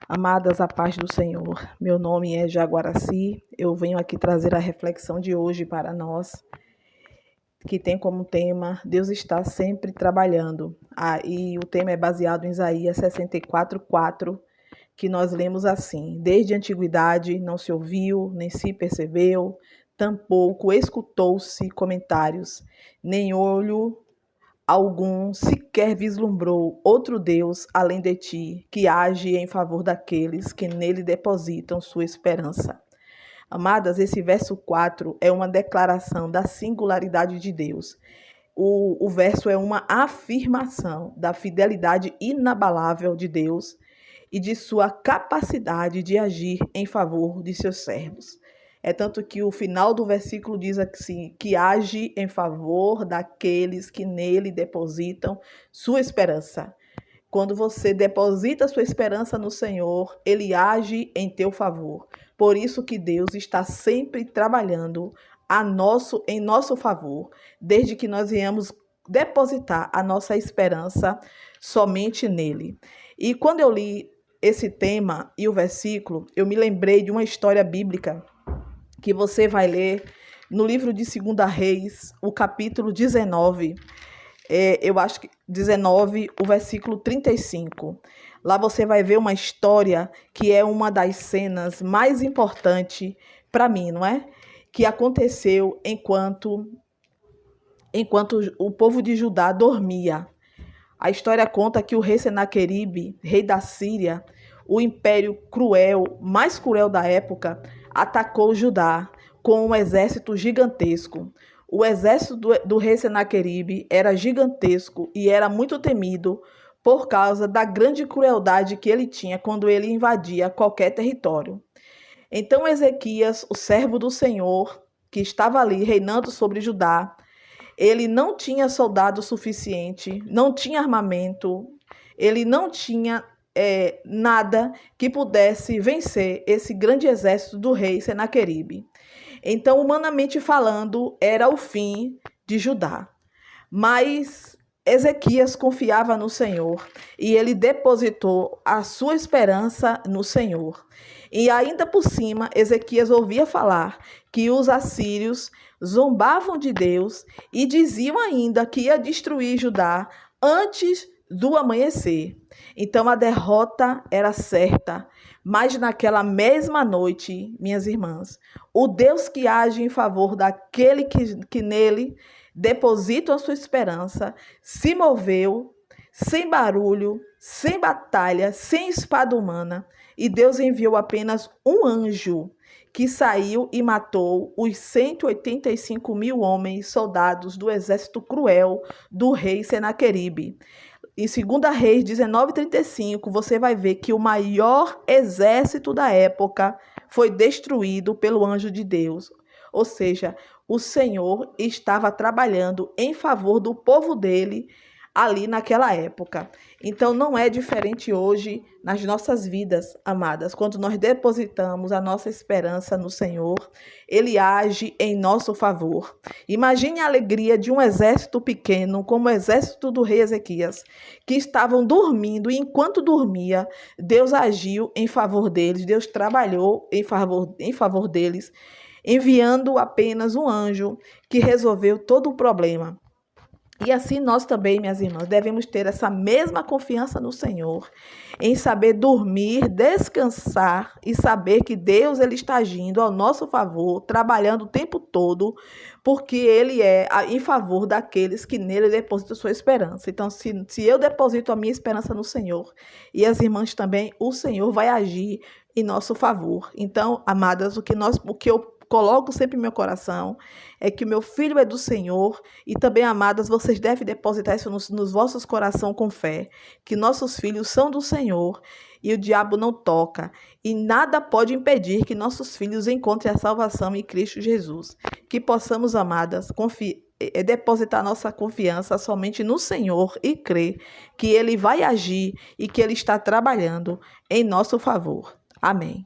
Amadas, a paz do Senhor. Meu nome é Jaguaraci. Eu venho aqui trazer a reflexão de hoje para nós, que tem como tema Deus está sempre trabalhando. E o tema é baseado em Isaías 64:4, que nós lemos assim: Desde a antiguidade não se ouviu, nem se percebeu, tampouco escutou-se comentários, nem olho algum sequer vislumbrou outro Deus além de ti, que age em favor daqueles que nele depositam sua esperança. Amadas, esse verso 4 é uma declaração da singularidade de Deus. O verso é uma afirmação da fidelidade inabalável de Deus e de sua capacidade de agir em favor de seus servos. É tanto que o final do versículo diz assim, que age em favor daqueles que nele depositam sua esperança. Quando você deposita sua esperança no Senhor, Ele age em teu favor. Por isso que Deus está sempre trabalhando em nosso favor, desde que nós viemos depositar a nossa esperança somente nele. E quando eu li esse tema e o versículo, eu me lembrei de uma história bíblica que você vai ler no livro de 2 Reis, o capítulo 19, eu acho que 19, o versículo 35. Lá você vai ver uma história que é uma das cenas mais importantes para mim, não é? Que aconteceu enquanto o povo de Judá dormia. A história conta que o rei Senaqueribe, rei da Síria, o império cruel, mais cruel da época, atacou Judá com um exército gigantesco. O exército do rei Senaqueribe era gigantesco e era muito temido por causa da grande crueldade que ele tinha quando ele invadia qualquer território. Então Ezequias, o servo do Senhor, que estava ali reinando sobre Judá, ele não tinha soldado suficiente, não tinha armamento, ele não tinha nada que pudesse vencer esse grande exército do rei Senaqueribe. Então, humanamente falando, era o fim de Judá. Mas Ezequias confiava no Senhor e ele depositou a sua esperança no Senhor. E ainda por cima, Ezequias ouvia falar que os assírios zombavam de Deus e diziam ainda que ia destruir Judá antes do amanhecer. Então a derrota era certa, mas naquela mesma noite, minhas irmãs, o Deus que age em favor daquele que nele depositam a sua esperança, se moveu, sem barulho, sem batalha, sem espada humana, e Deus enviou apenas um anjo que saiu e matou os 185.000 homens, soldados do exército cruel do rei Senaqueribe. Em 2 Reis 19:35, você vai ver que o maior exército da época foi destruído pelo anjo de Deus. Ou seja, o Senhor estava trabalhando em favor do povo dele ali naquela época. Então não é diferente hoje nas nossas vidas, amadas. Quando nós depositamos a nossa esperança no Senhor, Ele age em nosso favor. Imagine a alegria de um exército pequeno, como o exército do rei Ezequias, que estavam dormindo, e enquanto dormia, Deus agiu em favor deles, Deus trabalhou em favor deles, enviando apenas um anjo que resolveu todo o problema. E assim nós também, minhas irmãs, devemos ter essa mesma confiança no Senhor, em saber dormir, descansar e saber que Deus ele está agindo ao nosso favor, trabalhando o tempo todo, porque Ele é em favor daqueles que nele depositam sua esperança. Então, se eu deposito a minha esperança no Senhor e as irmãs também, o Senhor vai agir em nosso favor. Então, amadas, o que eu coloco sempre em meu coração é que o meu filho é do Senhor e também, amadas, vocês devem depositar isso nos vossos corações com fé, que nossos filhos são do Senhor e o diabo não toca e nada pode impedir que nossos filhos encontrem a salvação em Cristo Jesus. Que possamos, amadas, depositar nossa confiança somente no Senhor e crer que Ele vai agir e que Ele está trabalhando em nosso favor. Amém.